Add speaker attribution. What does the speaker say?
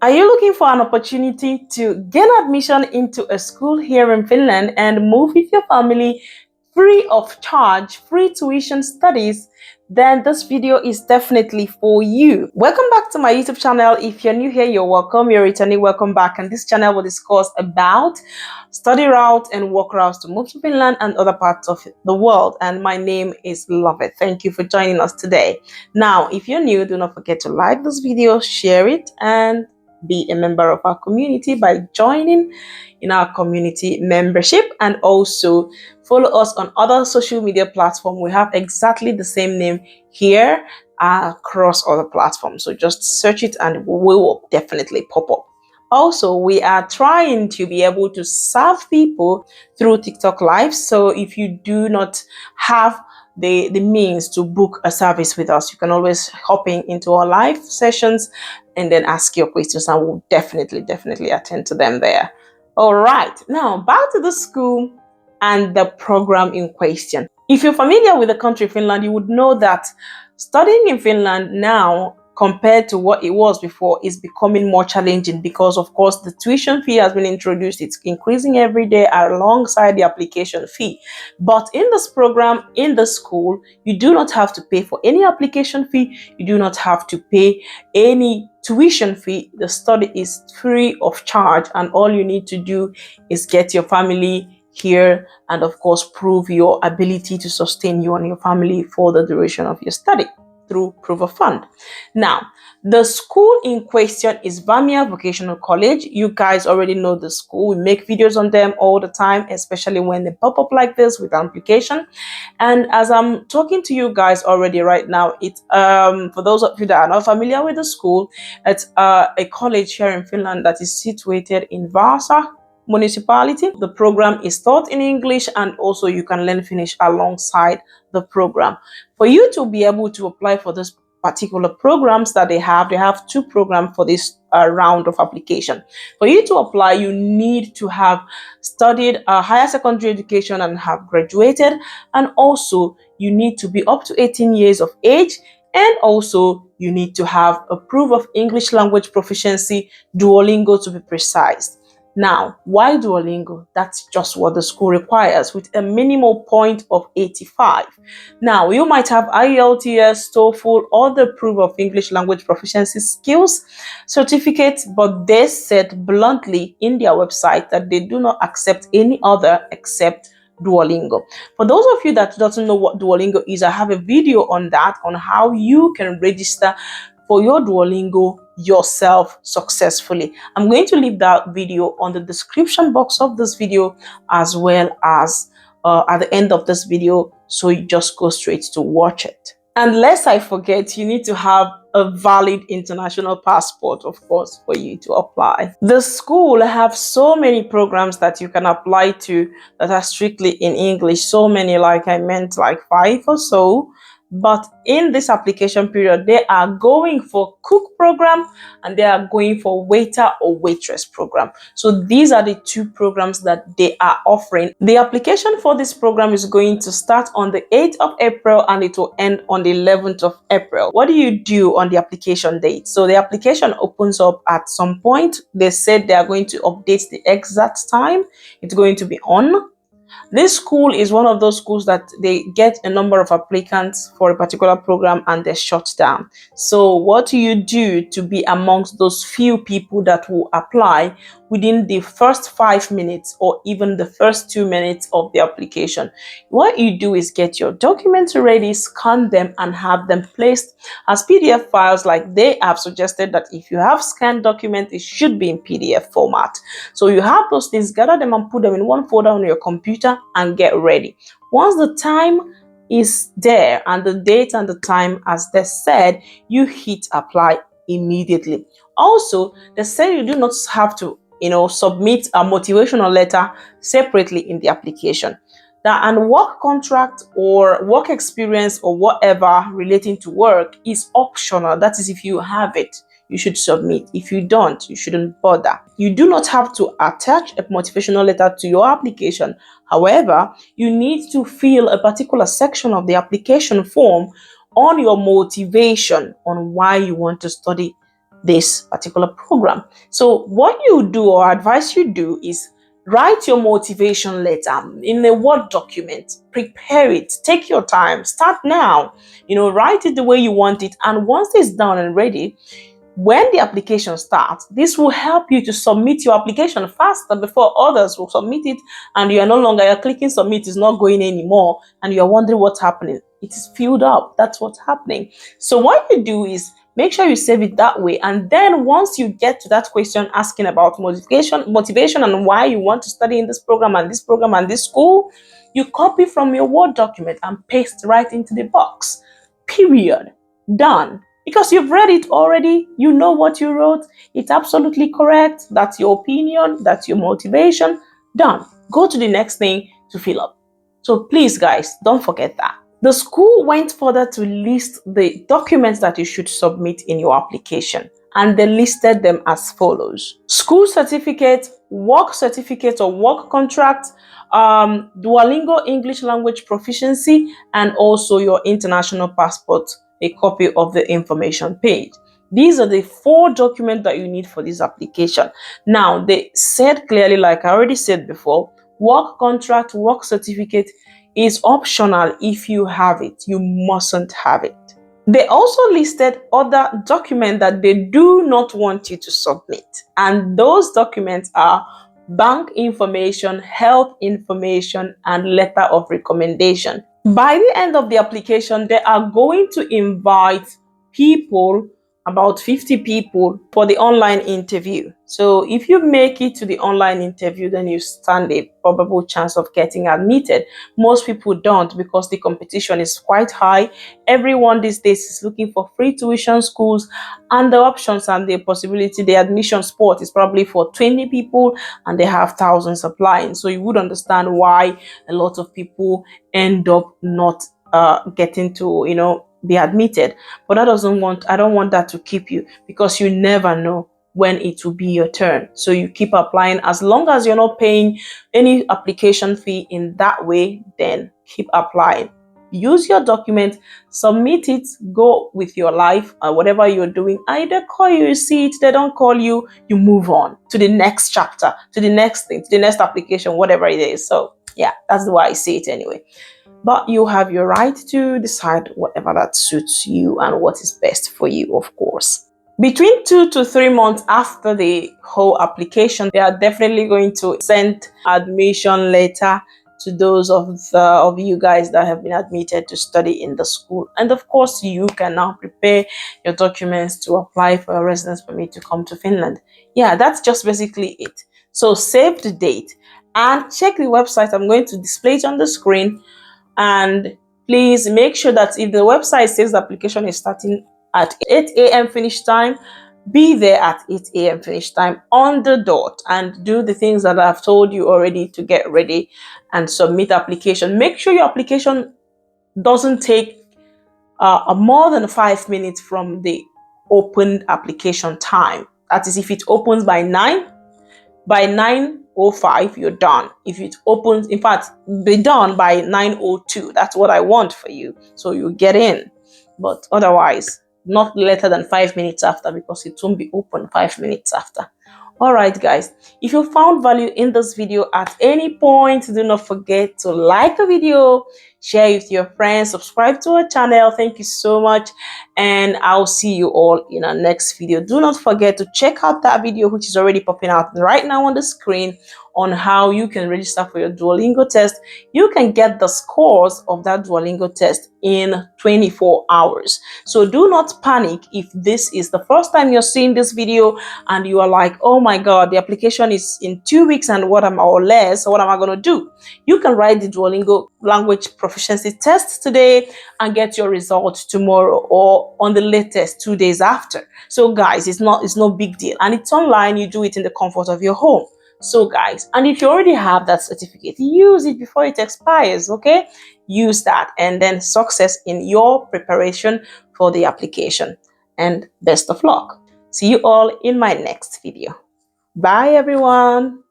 Speaker 1: Are you looking for an opportunity to gain admission into a school here in Finland and move with your family free of charge, free tuition studies? Then this video is definitely for you. Welcome back to my YouTube channel. If you're new here, you're welcome. You're returning, welcome back. And this channel will discuss about study routes and work routes to move to Finland and other parts of the world. And my name is Loveth. Thank you for joining us today. Now, if you're new, do not forget to like this video, share it, and be a member of our community by joining in our community membership, and also follow us on other social media platforms. We have exactly the same name here across other platforms, so just search it and we will definitely pop up. Also, we are trying to be able to serve people through TikTok Live, so if you do not have the means to book a service with us, you can always hop into our live sessions and then ask your questions, and we'll definitely attend to them there. All right, now back to the school and the program in question. If you're familiar with the country Finland, you would know that studying in Finland now compared to what it was before is becoming more challenging because, of course, the tuition fee has been introduced. It's increasing every day alongside the application fee. But in this program, in the school, you do not have to pay for any application fee. You do not have to pay any tuition fee. The study is free of charge, and all you need to do is get your family here and, of course, prove your ability to sustain you and your family for the duration of your study through proof of fund. Now, the school in question is Vocational College. You guys already know the school. We make videos on them all the time, especially when they pop up like this with application. And as I'm talking to you guys already right now, it's for those of you that are not familiar with the school, it's a college here in Finland that is situated in Vaasa municipality. The program is taught in English, and also you can learn Finnish alongside the program. For you to be able to apply for this particular programs that they have two programs for this round of application. For you to apply, you need to have studied higher secondary education and have graduated, and also you need to be up to 18 years of age, and also you need to have a proof of English language proficiency, Duolingo to be precise. Now, why Duolingo? That's just what the school requires, with a minimal point of 85. Now, you might have IELTS, TOEFL, or the proof of English language proficiency skills certificate, but they said bluntly in their website that they do not accept any other except Duolingo. For those of you that doesn't know what Duolingo is, I have a video on that, on how you can register for your Duolingo yourself successfully. I'm going to leave that video on the description box of this video, as well as at the end of this video, so you just go straight to watch it. And lest I forget, you need to have a valid international passport, of course, for you to apply. The school have so many programs that you can apply to that are strictly in English. So many, like I meant, like 5 or so. But in this application period, they are going for cook program and they are going for waiter or waitress program. So these are the two programs that they are offering. The application for this program is going to start on the 8th of April and it will end on the 11th of April. What do you do on the application date? So the application opens up at some point. They said they are going to update the exact time it's going to be on. This school is one of those schools that they get a number of applicants for a particular program and they're shut down. So what do you do to be amongst those few people that will apply within the first 5 minutes or even the first 2 minutes of the application? What you do is get your documents ready, scan them, and have them placed as PDF files. Like they have suggested that if you have scanned documents, it should be in PDF format. So you have those things, gather them and put them in one folder on your computer and get ready. Once the time is there and the date and the time as they said, you hit apply immediately. Also, they say you do not have to submit a motivational letter separately in the application. That and work contract or work experience or whatever relating to work is optional. That is, if you have it, you should submit. If you don't, you shouldn't bother. You do not have to attach a motivational letter to your application. However, you need to fill a particular section of the application form on your motivation on why you want to study this particular program. So what you do, or advise you do, is write your motivation letter in a Word document. Prepare it. Take your time. Start now. Write it the way you want it. And once it's done and ready, when the application starts, this will help you to submit your application faster before others will submit it, and you're clicking submit, is not going anymore, and you're wondering what's happening. It is filled up. That's what's happening. So what you do is make sure you save it that way, and then once you get to that question asking about motivation and why you want to study in this program and this program and this school, you copy from your Word document and paste right into the box. Period. Done. Because you've read it already, you know what you wrote, it's absolutely correct, that's your opinion, that's your motivation. Done. Go to the next thing to fill up. So please guys, don't forget that. The school went further to list the documents that you should submit in your application, and they listed them as follows: school certificate, work certificate or work contract, Duolingo English language proficiency, and also your international passport, a copy of the information page. These are the 4 documents that you need for this application. Now, they said clearly, like I already said before, work contract, work certificate is optional. If you have it, you mustn't have it. They also listed other documents that they do not want you to submit. And those documents are bank information, health information, and letter of recommendation. By the end of the application, they are going to invite people, about 50 people, for the online interview. So if you make it to the online interview, then you stand a probable chance of getting admitted. Most people don't, because the competition is quite high. Everyone these days is looking for free tuition schools, and the options and the possibility, the admission spot is probably for 20 people and they have thousands applying. So you would understand why a lot of people end up not getting to be admitted. But I don't want that to keep you, because you never know when it will be your turn. So you keep applying. As long as you're not paying any application fee in that way, then keep applying. Use your document, submit it, go with your life, or whatever you're doing. Either call you see it, they don't call you, you move on to the next chapter, to the next thing, to the next application, whatever it is. So yeah, that's the way I see it anyway. But you have your right to decide whatever that suits you and what is best for you, of course. Between 2 to 3 months after the whole application, they are definitely going to send admission letter to those of you guys that have been admitted to study in the school. And of course, you can now prepare your documents to apply for a residence permit to come to Finland. Yeah, that's just basically it. So save the date and check the website. I'm going to display it on the screen. And please make sure that if the website says the application is starting at 8 a.m. finish time, be there at 8 a.m. finish time on the dot, and do the things that I've told you already to get ready and submit application. Make sure your application doesn't take more than 5 minutes from the opened application time. That is, if it opens by 9:05, you're done. If it opens, in fact, be done by 9:02. That's what I want for you. So you get in. But otherwise, not later than 5 minutes after, because it won't be open 5 minutes after. All right, guys. If you found value in this video at any point, do not forget to like the video, share it with your friends, subscribe to our channel. Thank you so much. And I'll see you all in our next video. Do not forget to check out that video, which is already popping out right now on the screen, on how you can register for your Duolingo test. You can get the scores of that Duolingo test in 24 hours. So do not panic if this is the first time you're seeing this video and you are like, oh my God, the application is in 2 weeks and what am I going to do? You can write the Duolingo language proficiency test today and get your results tomorrow, or on the latest 2 days after. So guys, it's no big deal, and it's online. You do it in the comfort of your home. So guys, and if you already have that certificate, use it before it expires. Okay, use that, and then success in your preparation for the application, and best of luck. See you all in my next video. Bye everyone.